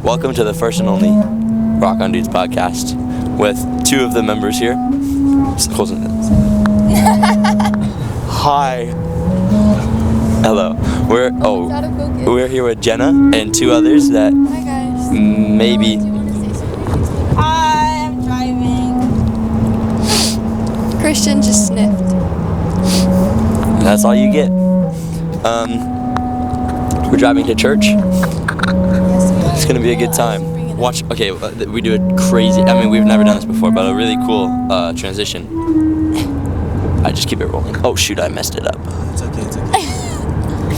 Welcome to the first and only Rock On Dudes podcast with two of the members here. Hi. Hello. We're here with Jenna and two others that Hi guys. maybe. Do you want to say something? Hi, I'm driving. Christian just sniffed. That's all you get. We're driving to church. It's gonna be a good time. Watch. Okay, we do a crazy. I mean, we've never done this before, but a really cool transition. I just keep it rolling. Oh shoot, I messed it up. It's okay.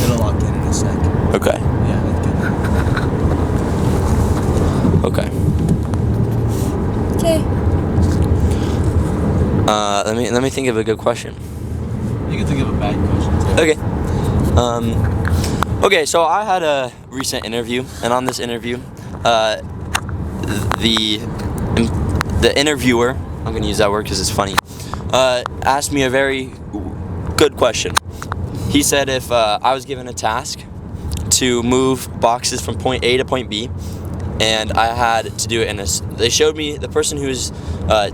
It'll lock in a sec. Okay. Yeah, Okay. Okay. Let me think of a good question. you can think of a bad question too. Okay. Okay, so I had a recent interview, and on this interview, the interviewer, I'm gonna use that word because it's funny, asked me a very good question. He said if I was given a task to move boxes from point A to point B, and I had to do it they showed me, the person who was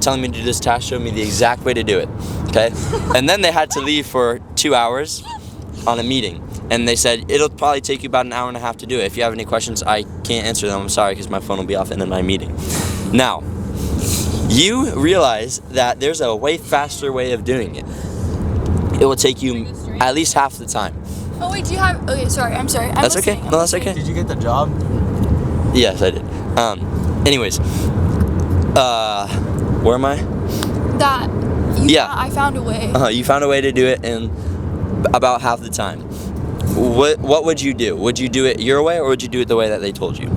telling me to do this task showed me the exact way to do it, okay? And then they had to leave for 2 hours on a meeting. And they said, it'll probably take you about an hour and a half to do it. If you have any questions, I can't answer them. I'm sorry, because my phone will be off in my meeting. Now, you realize that there's a way faster way of doing it. It will take you at least half the time. Oh wait, do you have? Okay, sorry. I'm sorry. That's okay. No, that's okay. Did you get the job? Yes, I did. Anyways, where am I? That. I found a way. You found a way to do it in about half the time. What would you do? Would you do it your way, or would you do it the way that they told you?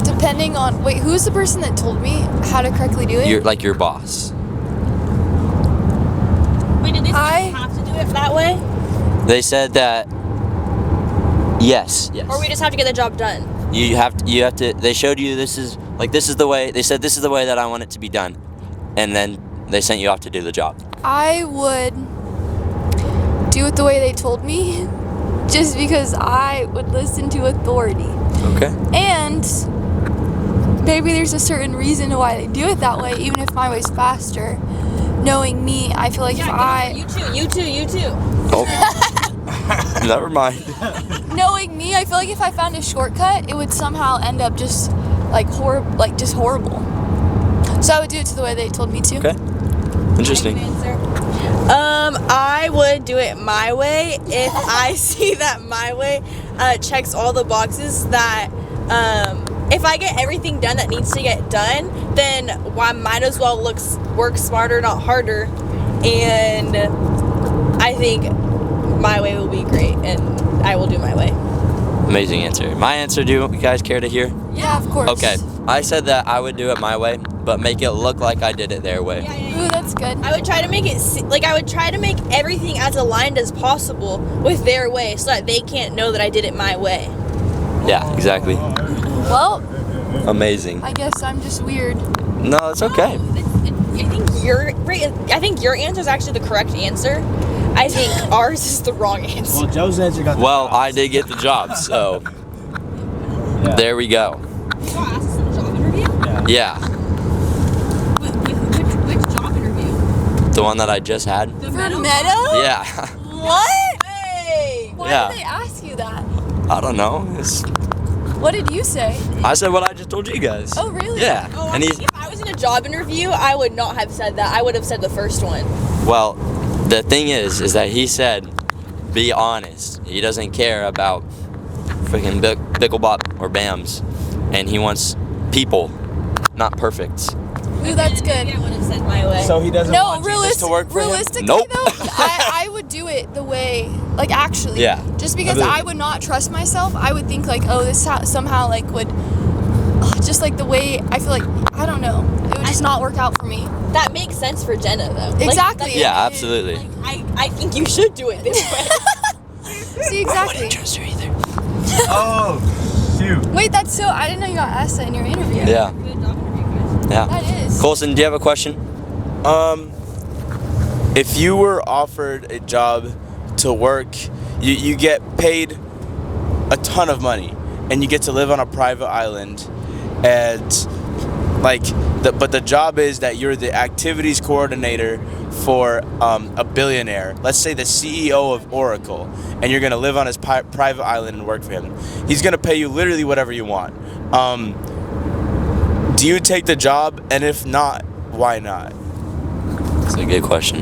Depending on. Wait, who's the person that told me how to correctly do it? Your boss. Wait, did they say I- you have to do it that way? They said that. Yes. Or we just have to get the job done? You have to. They showed you this is the way. They said this is the way that I want it to be done, and then they sent you off to do the job. I would do it the way they told me, just because I would listen to authority. Okay. And maybe there's a certain reason why they do it that way, even if my way's faster. Knowing me, I feel like if I... You too. Oh. Never mind. Knowing me, I feel like if I found a shortcut, it would somehow end up just just horrible. So I would do it to the way they told me to. Okay. Interesting. I would do it my way if I see that my way checks all the boxes that if I get everything done that needs to get done, then I might as well work smarter, not harder. And I think my way will be great, and I will do my way. Amazing answer. My answer. Do you guys care to hear? Yeah, of course. Okay. I said that I would do it my way, but make it look like I did it their way. Ooh, that's good. I would try to make it I would try to make everything as aligned as possible with their way, so that they can't know that I did it my way. Yeah. Exactly. Well, Amazing. I guess I'm just weird. No, it's okay. I think your answer is actually the correct answer. I think ours is the wrong answer. Well, Joe's answer got the Well, job. I did get the job, so Yeah. there we go. You asked us in a job interview? Yeah. Which job interview? The one that I just had. The For Meadow? Meadow? Yeah. What? Hey! Why Yeah. did they ask you that? I don't know. What did you say? I said what I just told you guys. Oh, really? Yeah. Oh, And if I was in a job interview, I would not have said that. I would have said the first one. well, the thing is that he said, be honest. He doesn't care about freaking Bicklebop or BAMs, and he wants people, not perfects. Ooh, that's good. I would have said my way. So he doesn't No, want Jesus to work for him? realistically Nope. though, I would do it the way, actually. Yeah. Just because I believe I would not trust myself, I would think oh, this somehow would, just the way I feel I don't know, it would just not work out for me. That makes sense for Jenna, though. Exactly. Yeah, absolutely. I think you should do it this way. See, exactly. Wouldn't trust her either. Oh, shoot. Wait, that's so. I didn't know you got asked that in your interview. Yeah. Good job interview, guys. Yeah. That is. Colson, do you have a question? If you were offered a job to work you get paid a ton of money, and you get to live on a private island, and but the job is that you're the activities coordinator for a billionaire. Let's say the CEO of Oracle, and you're gonna live on his private island and work for him. He's gonna pay you literally whatever you want. Do you take the job? And if not, why not? That's a good question.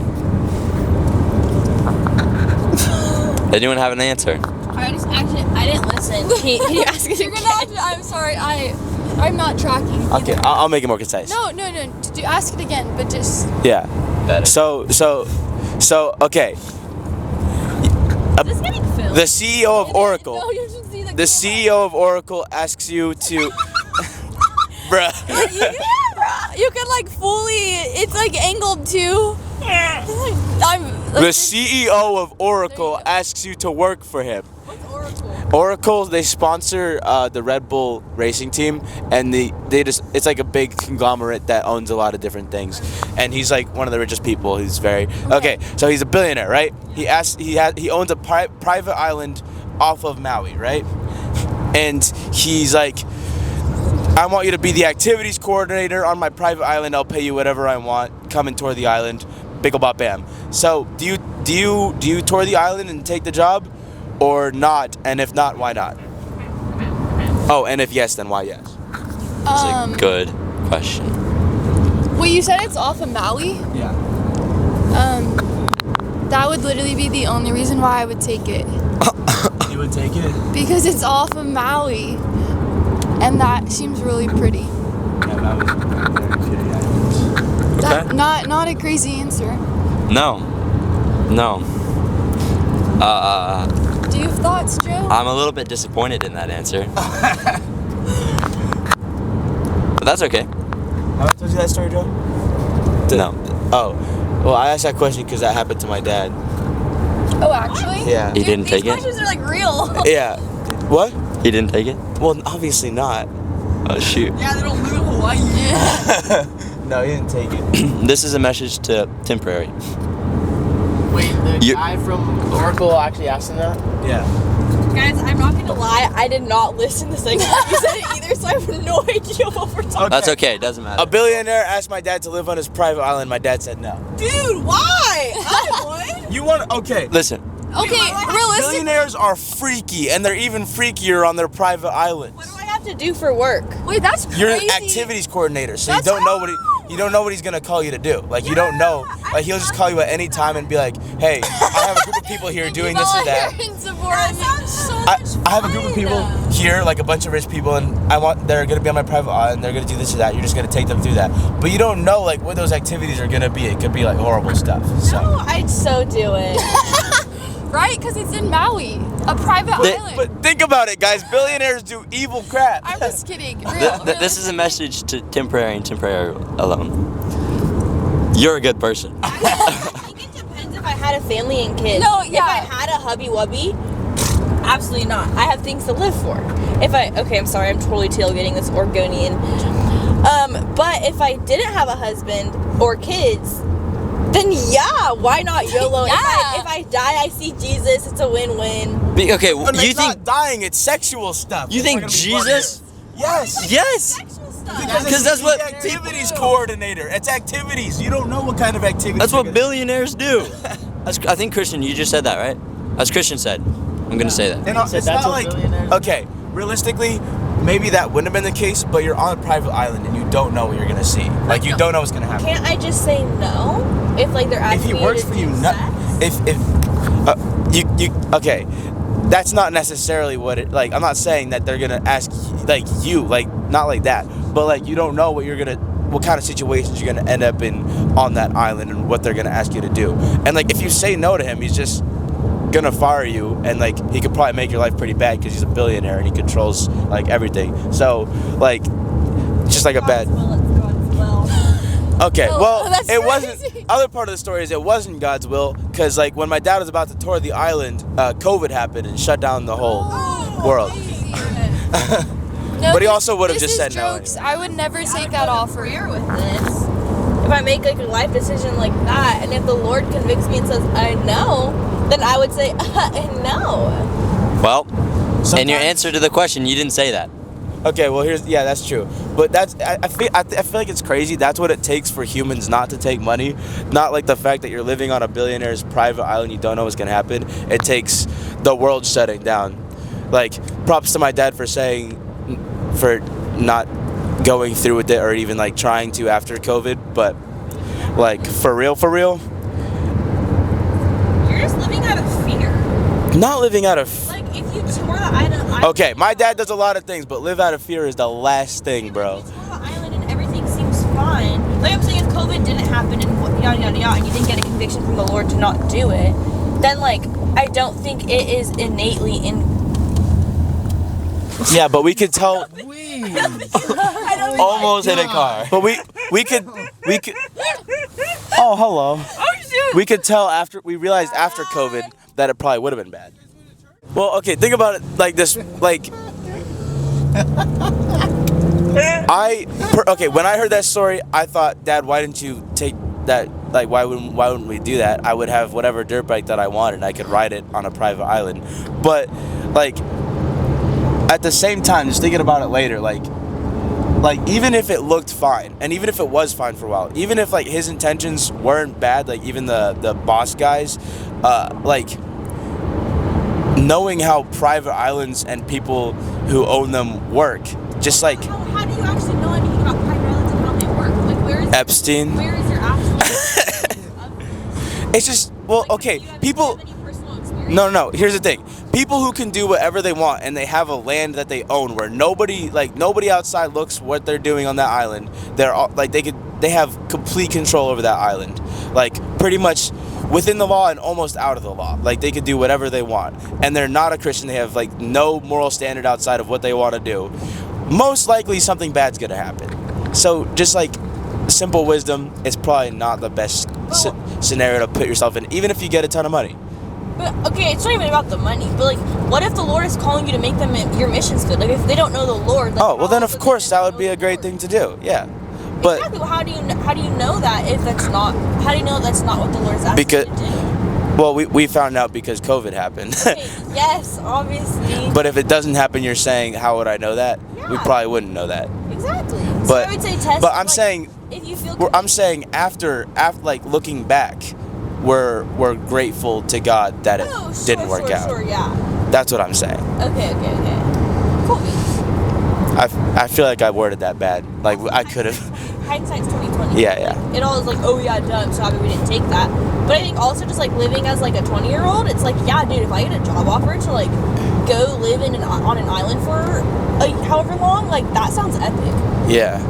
Anyone have an answer? I didn't listen. Can you ask it You're gonna have to, I'm sorry, I'm not tracking. Okay, either. I'll make it more concise. No. Ask it again, but just. Yeah. Better. So okay. Is this getting filmed? The CEO of Oracle. No, you should see the. The CEO of Oracle asks you to, bruh. You can like fully. It's like angled too. The CEO of Oracle asks you to work for him. What's Oracle? Oracle, they sponsor the Red Bull racing team, and it's like a big conglomerate that owns a lot of different things. And he's like one of the richest people. He's very okay. So he's a billionaire, right? He owns a private island off of Maui, right? And he's like, I want you to be the activities coordinator on my private island. I'll pay you whatever I want. Come and tour the island. Biggle bop bam. So do you tour the island and take the job, or not? And if not, why not? Oh, and if yes, then why yes? That's a good question. Well, you said it's off of Maui. Yeah. That would literally be the only reason why I would take it. You would take it? Because it's off of Maui. And that seems really pretty. Yeah, that was very pretty. That, Okay. not a crazy answer. No. Do you have thoughts, Joe? I'm a little bit disappointed in that answer. But that's okay. Have I told you that story, Joe? No. Oh, well, I asked that question because that happened to my dad. Oh, actually? Yeah. He didn't take These it? questions are like real. Yeah. What? He didn't take it? Well, obviously not. Oh, shoot. Yeah, they don't live in Hawaii. No, he didn't take it. This is a message to Temporary. Wait, the You- guy from Oracle actually asked him that? Yeah. Guys, I'm not gonna lie, I did not listen to the second time you said it either, so I have no idea what we're talking about. That's okay. It doesn't matter. A billionaire asked my dad to live on his private island. My dad said no. Dude, why? I would. You want? Okay. Listen. Okay, realistic. Billionaires are freaky, and they're even freakier on their private islands. What do I have to do for work? Wait, that's crazy. You're an activities coordinator, so That's you don't know what he's gonna call you to do. Like you don't know. Like he'll just call you at any time and be like, "Hey, I have a group of people here doing this or that. That sounds so I much have a group of people here, like a bunch of rich people, and they're gonna be on my private island. They're gonna do this or that. You're just gonna take them through that. But you don't know like what those activities are gonna be. It could be like horrible stuff. So. No, I'd so do it. Right? Because it's in Maui, a private island. But think about it, guys. Billionaires do evil crap. I'm just kidding. This is a message to Temporary and Temporary alone. You're a good person. I think it depends if I had a family and kids. No, If yeah. I had a hubby wubby, absolutely not. I have things to live for. I'm sorry, I'm totally tailgating this Oregonian. But if I didn't have a husband or kids, then yeah, why not YOLO? Yeah. If I die, I see Jesus. It's a win-win. Okay, And you it's think not dying? It's sexual stuff. you It's think not gonna be fun Jesus? here. Yes. Yes. Sexual stuff. Because that's what the activities coordinator. It's activities. You don't know what kind of activities. That's you're what gonna- billionaires do. I think Christian, you just said that, right? As Christian said. I'm gonna say that. And said it's that's not what like billionaires- okay. Realistically, maybe that wouldn't have been the case, but you're on a private island and you don't know what you're gonna see. Like you don't know what's gonna happen. Can't I just say no? If like they're asking If he me works to for you, do not sex? if you okay. That's not necessarily what it like. I'm not saying that they're gonna ask like you like not like that, but like you don't know what kind of situations you're gonna end up in on that island and what they're gonna ask you to do. And like if you say no to him, he's just gonna fire you, and like he could probably make your life pretty bad because he's a billionaire and he controls like everything. So like just like a bad. God's will, it's God's will. Okay, Oh, well, that's it crazy. wasn't. Other part of the story is it wasn't God's will, because like when my dad was about to tour the island, COVID happened and shut down the whole world. No, But he also would have this just is said no jokes. I would never take that offer. Career with this. If I make like a life decision like that, and if the Lord convicts me and says I know, then I would say no. Well, in your Sometimes- answer to the question, you didn't say that. Okay, well that's true. But that's I feel like it's crazy. That's what it takes for humans not to take money. Not like the fact that you're living on a billionaire's private island, you don't know what's gonna happen. It takes the world shutting down. Like, props to my dad for not going through with it or even like trying to after COVID. But like for real, You're just living out of fear. not living out of. Like if you tour the island. Okay, my dad does a lot of things, but live out of fear is the last thing, bro. If you tour the island and everything seems fine. Like I'm saying, if COVID didn't happen and yada yada yada, and you didn't get a conviction from the Lord to not do it, then like I don't think it is innately in. Yeah, but we could tell. Almost hit a car. But we could. Oh, hello. We could tell we realized after COVID that it probably would have been bad. Well, okay, think about it like this. Like, when I heard that story, I thought, Dad, why didn't you take that? Like, why wouldn't we do that? I would have whatever dirt bike that I wanted. I could ride it on a private island. But, like, at the same time, just thinking about it later, like even if it looked fine, and even if it was fine for a while, even if like his intentions weren't bad, like even the boss guys, like knowing how private islands and people who own them work, just like How do you actually know anything about private islands and how they work? Like where is Epstein. Where is your actual? It's just, well, okay, people. Any personal experience? No. Here's the thing: people who can do whatever they want, and they have a land that they own, where nobody outside looks what they're doing on that island. They're all, like they have complete control over that island, like pretty much within the law and almost out of the law. Like they could do whatever they want, and they're not a Christian. They have like no moral standard outside of what they want to do. Most likely, something bad's gonna happen. So just like simple wisdom, it's probably not the best scenario to put yourself in, even if you get a ton of money. But okay, it's not even about the money. But like, what if the Lord is calling you to make them your missions field? Like, if they don't know the Lord. Like, Oh, well then how of would course they that know would be the a great Lord? thing to do. Yeah. But Exactly. Well, how do you know that if that's not? How do you know that's not what the Lord's asking Because- you to do? well, we found out because COVID happened. Okay, yes, obviously. But if it doesn't happen, you're saying, how would I know that? We Yeah. probably wouldn't know that. Exactly. So But- I would say test. but I'm like, saying- if you feel. I'm saying after like looking back, we're grateful to God that it Oh, sure, didn't work sure, out. Sure, yeah. That's what I'm saying. Okay. Cool. I feel like I worded that bad. Like I could have. Hindsight's 20/20. Yeah. It all is like, oh yeah, duh, I'm sorry we didn't take that. But I think also just like living as like a 20-year-old, it's like, yeah, dude, if I get a job offer to like go live on an island for however long, like that sounds epic. Yeah.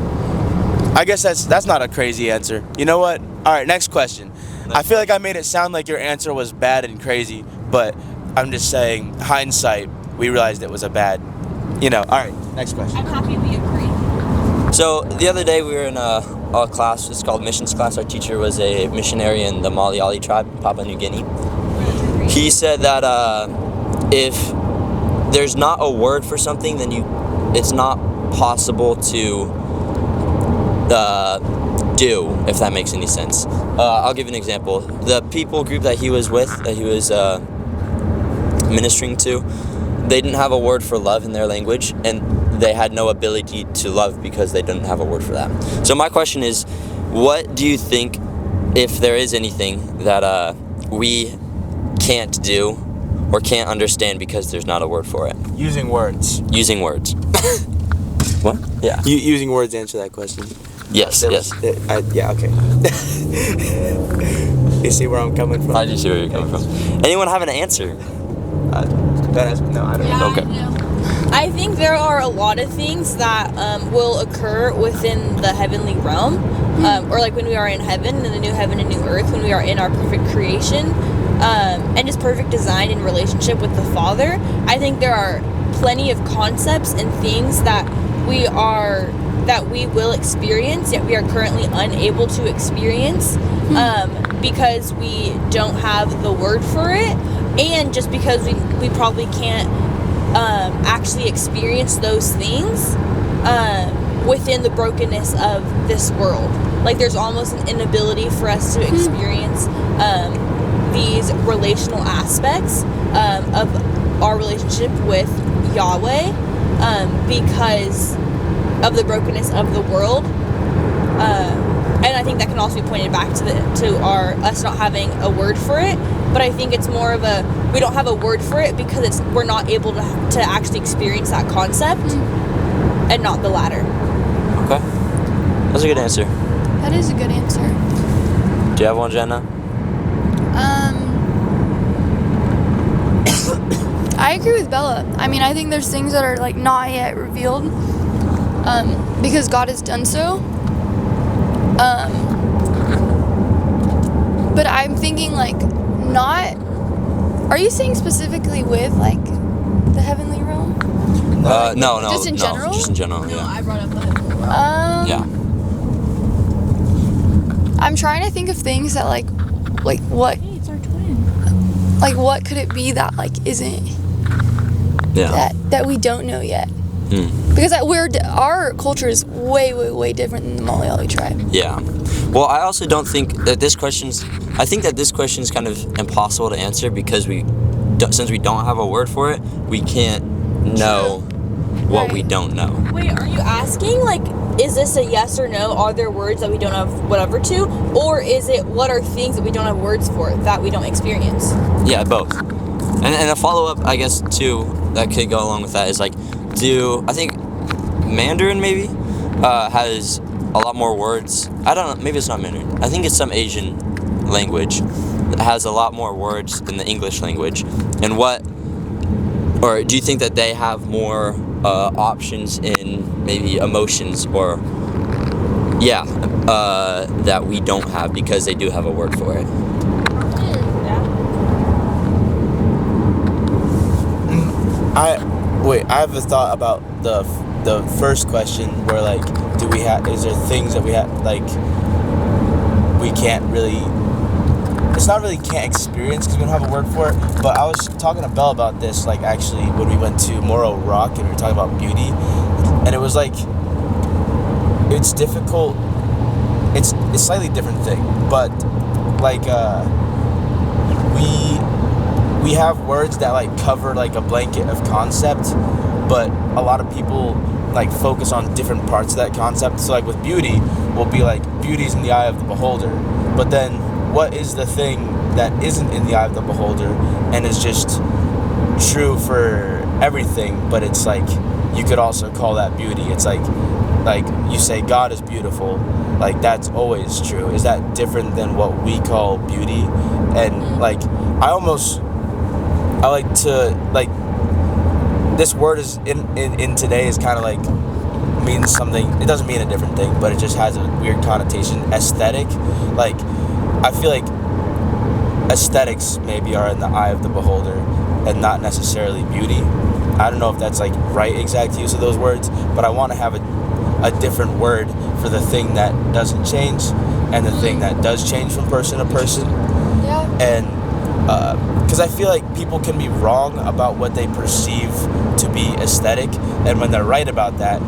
I guess that's not a crazy answer. You know what? All right, next question. I feel like I made it sound like your answer was bad and crazy, but I'm just saying, hindsight, we realized it was a bad. All right, next question. I'm happy we agree. So the other day we were in a class. It's called missions class. Our teacher was a missionary in the Malayali tribe, Papua New Guinea. He said that if there's not a word for something, then it's not possible to do, if that makes any sense. I'll give you an example. The people group that he was with, that he was ministering to, they didn't have a word for love in their language, and they had no ability to love because they didn't have a word for that. So my question is, what do you think, if there is anything that we can't do or can't understand because there's not a word for it? Using words. Using words. What? Yeah. Using words to answer that question. Yes, yes. Yeah, okay. You see where I'm coming from? I do see where you're coming from. Anyone have an answer? No, I don't know. Okay. I think there are a lot of things that will occur within the heavenly realm, or like when we are in heaven, in the new heaven and new earth, when we are in our perfect creation, and just perfect design in relationship with the Father. I think there are plenty of concepts and things that we will experience, yet we are currently unable to experience, because we don't have the word for it, and just because we probably can't actually experience those things within the brokenness of this world. Like there's almost an inability for us to experience these relational aspects of our relationship with Yahweh because of the brokenness of the world. And I think that can also be pointed back to us not having a word for it. But I think it's more of we don't have a word for it because we're not able to actually experience that concept, and not the latter. Okay. That's a good answer. That is a good answer. Do you have one, Jenna? I agree with Bella. I mean, I think there's things that are like not yet revealed, because God has done so. But I'm thinking like not. Are you saying specifically with like the heavenly realm? No. Just in general? Just in general. No, Yeah. I brought up the heavenly realm. Yeah. I'm trying to think of things that like what. Hey, it's our twin. Like what could it be that like isn't Yeah. that we don't know yet? Because our culture is way different than the Malayalee tribe. Yeah. Well, I also don't think that this question's. I think that this question is kind of impossible to answer because since we don't have a word for it, we can't know what we Right. don't know. Wait, are you asking like, is this a yes or no? Are there words that we don't have whatever to, or is it what are things that we don't have words for that we don't experience? Yeah, both. And a follow up, I guess, too, that could go along with that is like, I think Mandarin maybe has a lot more words. I don't know, maybe it's not Mandarin. I think it's some Asian language that has a lot more words than the English language. And or do you think that they have more options in maybe emotions or, that we don't have because they do have a word for it? Yeah. I have a thought about the first question where like, is there things that we have like we can't really, it's not really can't experience because we don't have a word for it, but I was talking to Belle about this like actually when we went to Morro Rock and we were talking about beauty, and it was like it's difficult, it's a slightly different thing, but like we have words that like cover like a blanket of concept, but a lot of people like focus on different parts of that concept. So like with beauty, we'll be like beauty's in the eye of the beholder, but then what is the thing that isn't in the eye of the beholder and is just true for everything, but it's like you could also call that beauty. It's like you say God is beautiful, like that's always true. Is that different than what we call beauty? And like I like to like this word is in today is kind of like means something. It doesn't mean a different thing, but it just has a weird connotation. Aesthetic, like I feel like aesthetics maybe are in the eye of the beholder and not necessarily beauty. I don't know if that's like right exact use of those words, but I want to have a different word for the thing that doesn't change and the thing that does change from person to person. Yeah. And because I feel like people can be wrong about what they perceive to be aesthetic, and when they're right about that,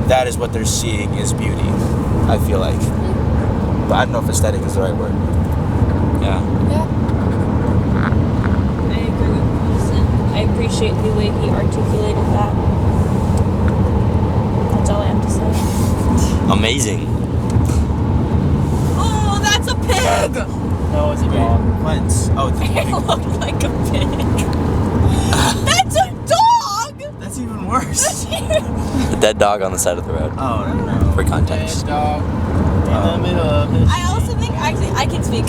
that is what they're seeing is beauty, I feel like. But I don't know if aesthetic is the right word. Yeah. Yeah. I agree with Wilson. I appreciate the way he articulated that. That's all I have to say. Amazing. Oh, that's a pig! No, it's a dog. Whence? Oh, it's a It pig. looked like a pig. That's a dog! That's even worse. A dead dog on the side of the road. Oh, no. For context. Dead dog in the middle of the I also think, actually, I can speak.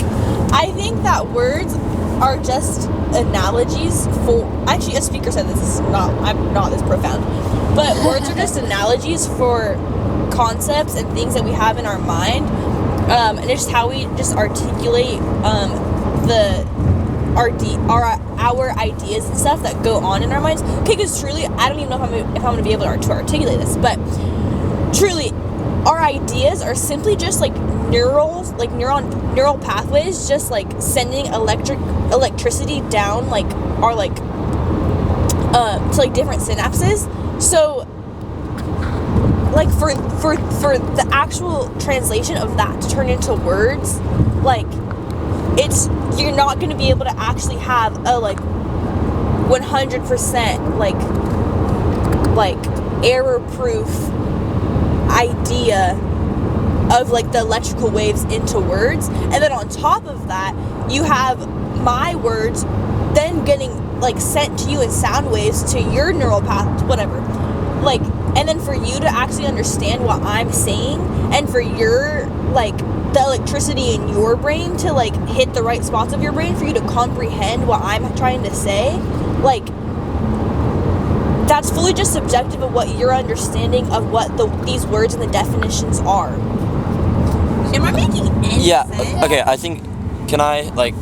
I think that words are just analogies for, actually a speaker said this, I'm not this profound, but words are just analogies for concepts and things that we have in our mind, and it's just how we just articulate our ideas and stuff that go on in our minds. Okay, because truly, I don't even know if I'm going to be able to articulate this, but truly, our ideas are simply just like neural pathways, just like sending electricity down like our like to like different synapses. So like for the actual translation of that to turn into words, like it's you're not going to be able to actually have a like 100% like error proof idea of like the electrical waves into words. And then on top of that, you have my words then getting like sent to you in sound waves to your neural path, whatever, like, and then for you to actually understand what I'm saying, and for your like the electricity in your brain to like hit the right spots of your brain for you to comprehend what I'm trying to say, like, that's fully just subjective of what your understanding of what these words and the definitions are. Am I making any sense? Okay, I think, can I like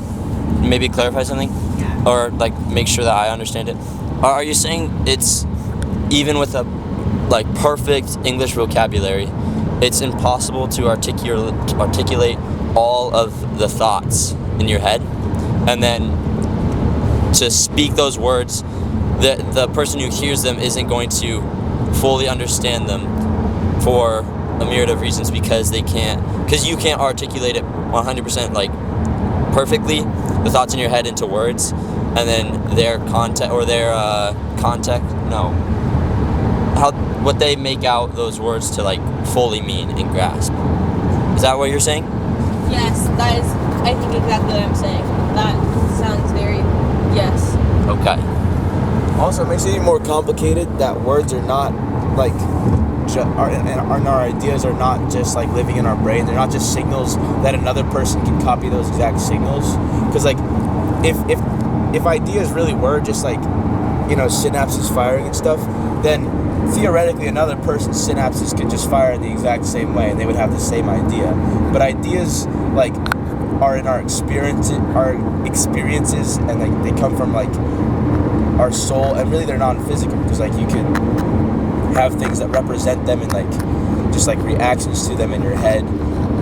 maybe clarify something? Yeah. Or like make sure that I understand it? Are you saying it's, even with a like perfect English vocabulary, it's impossible to articulate all of the thoughts in your head, and then to speak those words, the person who hears them isn't going to fully understand them for a myriad of reasons, because you can't articulate it 100% like perfectly, the thoughts in your head into words, and then their what they make out those words to like fully mean and grasp. Is that what you're saying? Yes, that is, I think, exactly what I'm saying. That sounds very, yes. Okay. Also, it makes it even more complicated that words are not like and our ideas are not just like living in our brain. They're not just signals that another person can copy those exact signals. Because like if ideas really were just like, you know, synapses firing and stuff, then theoretically another person's synapses could just fire in the exact same way and they would have the same idea. But ideas like are in our experiences, and like they come from like our soul, and really they're non-physical, because like you could have things that represent them and like just like reactions to them in your head,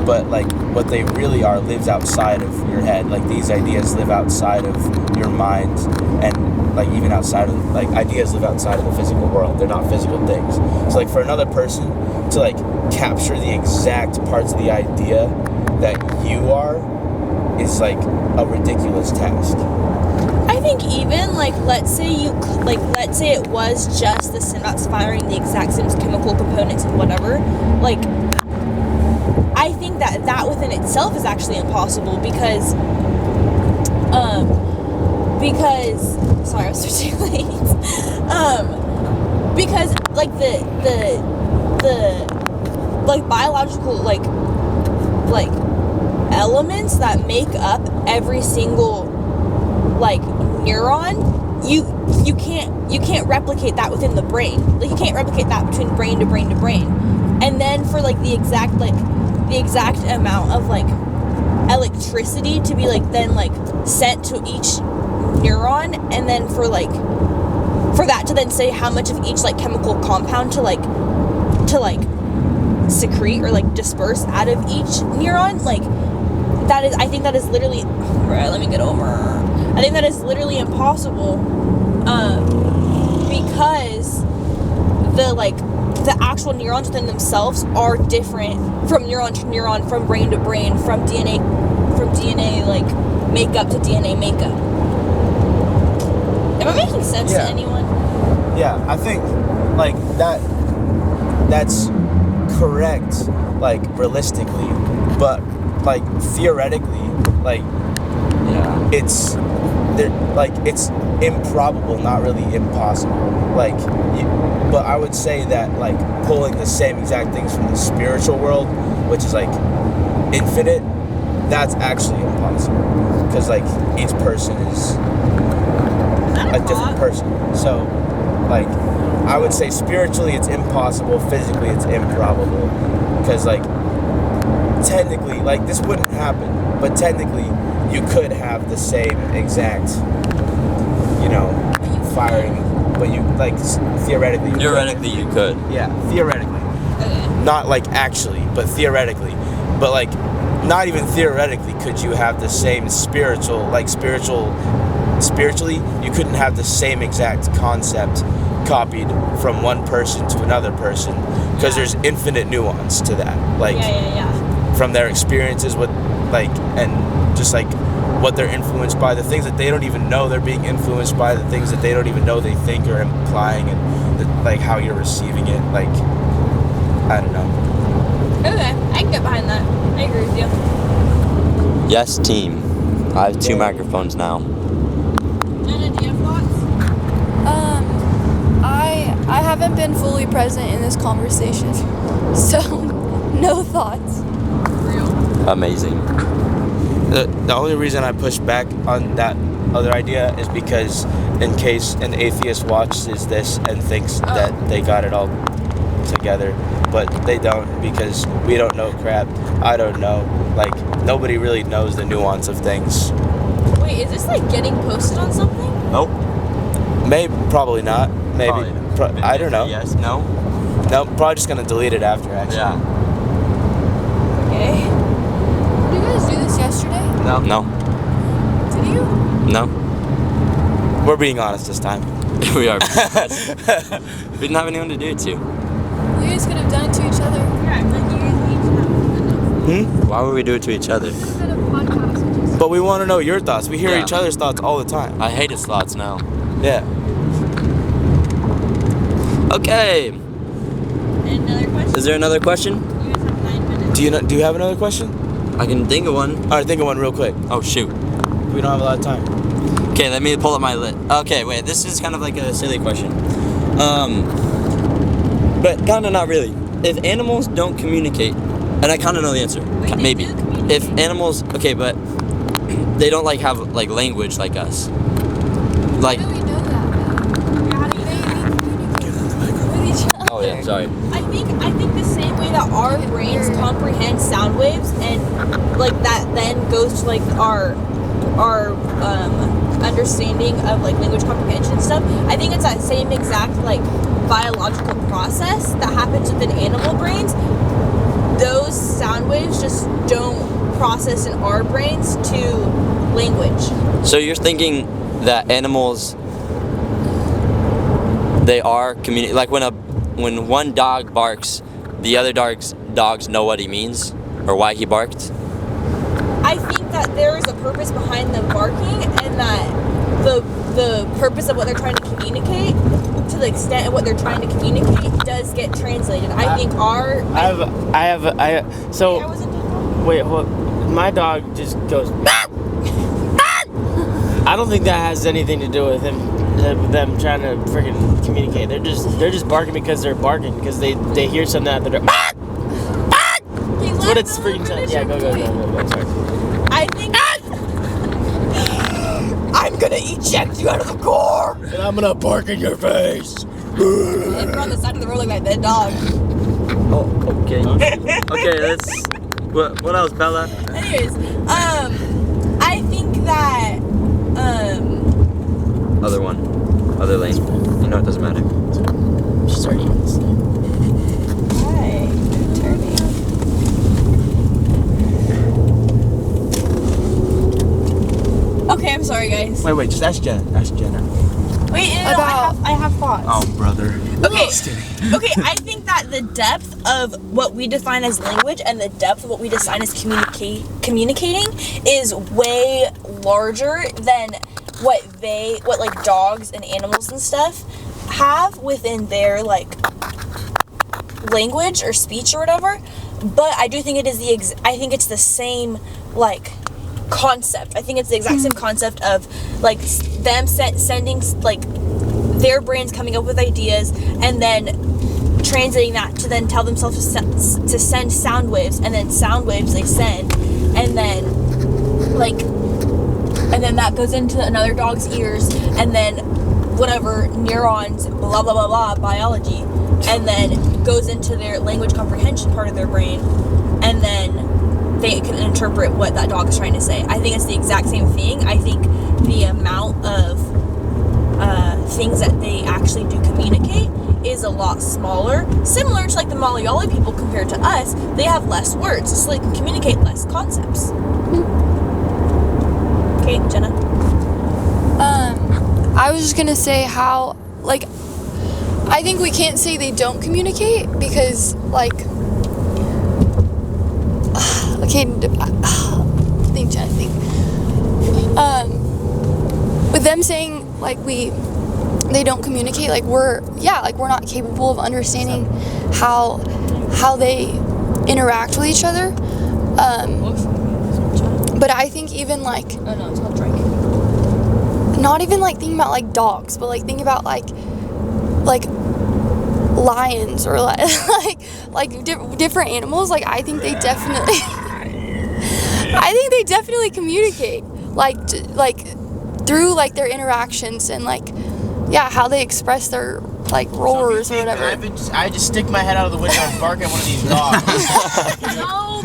but like what they really are lives outside of your head. Like these ideas live outside of your mind, and like even outside of like ideas live outside of the physical world. They're not physical things. So like for another person to like capture the exact parts of the idea that you are is like a ridiculous task. I think even like let's say it was just the synapse firing the exact same chemical components and whatever, like I think that within itself is actually impossible, because sorry, I was switching lanes. Because like the like biological like elements that make up every single like neuron, you can't replicate that within the brain. Like you can't replicate that between brain to brain to brain. And then for like the exact amount of like electricity to be like then like sent to each neuron, and then for that to then say how much of each like chemical compound to secrete or like disperse out of each neuron, like I think that is literally impossible, because the actual neurons within themselves are different from neuron to neuron, from brain to brain, from DNA like makeup to DNA makeup. Am I making sense to anyone? Yeah, I think like that's correct, like realistically, but like theoretically, like it's improbable, not really impossible. Like, but I would say that like pulling the same exact things from the spiritual world, which is like infinite, that's actually impossible, because like each person is a different person. So like I would say spiritually it's impossible, physically it's improbable, because like technically like this wouldn't happen, but technically you could have the same exact, you know, firing, but you like theoretically You could. Yeah, theoretically. Okay. Not like actually, but theoretically. But like not even theoretically could you have the same spiritually, you couldn't have the same exact concept copied from one person to another person, because there's infinite nuance to that. Like from their experiences with like, and just like what they're influenced by, the things that they don't even know they're being influenced by, the things that they don't even know they think are implying, and like how you're receiving it. Like, I don't know. Okay, I can get behind that. I agree with you. Yes, team. I have 2 microphones now. Jenna, do you have thoughts? I haven't been fully present in this conversation, so no thoughts. Real. Amazing. The only reason I push back on that other idea is because in case an atheist watches this and thinks that they got it all together, but they don't, because we don't know crap. I don't know. Like, nobody really knows the nuance of things. Wait, is this like getting posted on something? Nope. Maybe, probably not. Maybe. Probably not. I don't know. Yes. No. No, probably just gonna delete it after, actually. Yeah. Okay. Did you guys do this yesterday? No. No. Did you? No. We're being honest this time. We are. We didn't have anyone to do it to. You guys could have done it to each other. Yeah, like you guys each have enough. Why would we do it to each other? Instead of podcast, just But we want to know your thoughts. We hear Yeah. each other's thoughts all the time. I hate his thoughts now. Yeah. Okay. Another question? Is there another question? You guys have 9 minutes. Do you have another question? I can think of one. All right, think of one real quick. Oh shoot. We don't have a lot of time. Okay, let me pull up my list. Okay, wait. This is kind of like a silly question. But kind of not really. If animals don't communicate, and I kind of know the answer. Wait, they Maybe. do communicate. If animals, okay, but they don't like have like language like us. Like. how do we know that? How do you They communicate with each other. Oh yeah. Sorry. I think the same way that our brains comprehend sound waves and like that then goes to like our understanding of like language comprehension and stuff. I think it's that same exact like biological process that happens within animal brains. Those sound waves just don't process in our brains to language. So you're thinking that animals, they are like when one dog barks, the other dogs know what he means or why he barked. I think that there is a purpose behind them barking, and that the purpose of what they're trying to communicate, to the extent of what they're trying to communicate, does get translated. I think our. I so I wasn't done. wait, hold, my dog just goes. I don't think that has anything to do with them trying to freaking communicate. They're just barking because they're barking because they hear something out there. That's what it's freaking saying. Yeah, go. Sorry. I think. I'm gonna eject you out of the car. And I'm gonna bark in your face. And we're on the side of the road like that dead dog. Oh, okay. Okay, let's. What else, Bella? Anyways, I think that Other lane. You know it doesn't matter. She's already in this thing. Hi, turning. Okay, I'm sorry, guys. Wait, just ask Jenna. Wait, no, I have thoughts. Oh, brother. Okay, I think that the depth of what we define as language and the depth of what we define as communicating is way larger than what like dogs and animals and stuff have within their like language or speech or whatever. But I do think it is I think it's the same like concept. I think it's the exact same concept of like them sending like their brains coming up with ideas and then translating that to then tell themselves to send sound waves, and then sound waves they send, and then that goes into another dog's ears, and then whatever neurons, blah blah blah blah, biology, and then goes into their language comprehension part of their brain, and then they can interpret what that dog is trying to say. I think it's the exact same thing. I think the amount of things that they actually do communicate is a lot smaller. Similar to like the Malayali people compared to us, they have less words, so they can communicate less concepts. Okay, Jenna. I was just gonna say how, like, I think we can't say they don't communicate because, like, okay, think. with them saying like they don't communicate, like we're not capable of understanding how they interact with each other. But I think even like, Oh no, it's called drinking. not even like thinking about like dogs, but like thinking about like lions or different animals. Like I think they definitely, communicate like through like their interactions and like how they express their like roars or whatever. I just stick my head out of the window and bark at one of these dogs. No,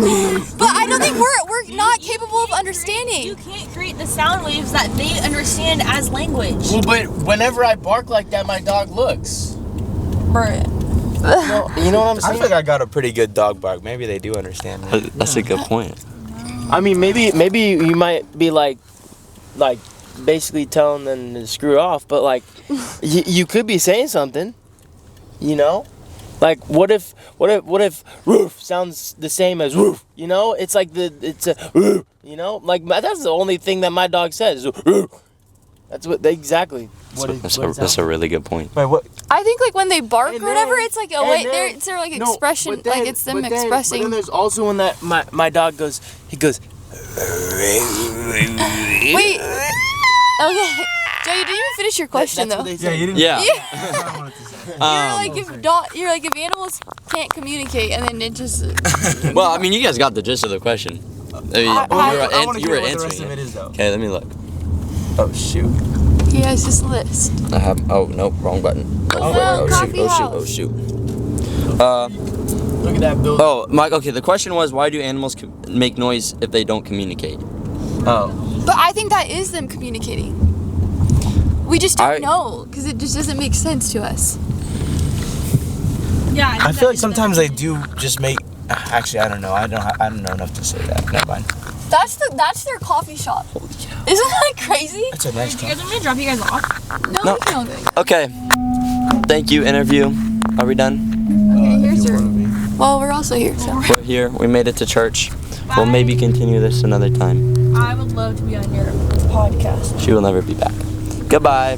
But I don't think we're not capable of understanding. you can't create the sound waves that they understand as language. Well, but whenever I bark like that, my dog looks. Bruh. You know what I'm I saying? feel like I got a pretty good dog bark. Maybe they do understand me. That's a good point. I mean, maybe you might be like basically telling them to screw off, but like you could be saying something, you know? Like what if roof sounds the same as roof, you know? It's like it's a roof, you know? Like that's the only thing that my dog says. Roof. That's what exactly. That's a really good point. Wait, what? I think like when they bark And or whatever, then- it's like a and way. then- It's their like No, expression. but then- like it's them but then- expressing. But then there's also one that my dog goes. He goes. Wait. Okay. Joe, you didn't even finish your question That's though. what they say. you didn't. Yeah. You're like if animals can't communicate and then it just. Well, I mean, you guys got the gist of the question. I mean, I you were what the answering rest of it it. is, though. Okay, let me look. Oh shoot. He has this list. I have. Oh nope, wrong button. Oh, no, coffee Oh house. shoot. Look at that building. Oh, Mike. Okay, the question was, why do animals make noise if they don't communicate? Oh. But I think that is them communicating. We just don't know because it just doesn't make sense to us. Yeah, I feel like sometimes they do just make. Actually, I don't know. I don't know enough to say that. Never mind. That's their coffee shop. Isn't that crazy? That's a nice You guys want me to drop you guys off? No, we don't think. Okay. Thank you. Interview. Are we done? Okay, here's your. Well, we're also here. So. We're here. We made it to church. We'll maybe continue this another time. I would love to be on your podcast. She will never be back. Goodbye.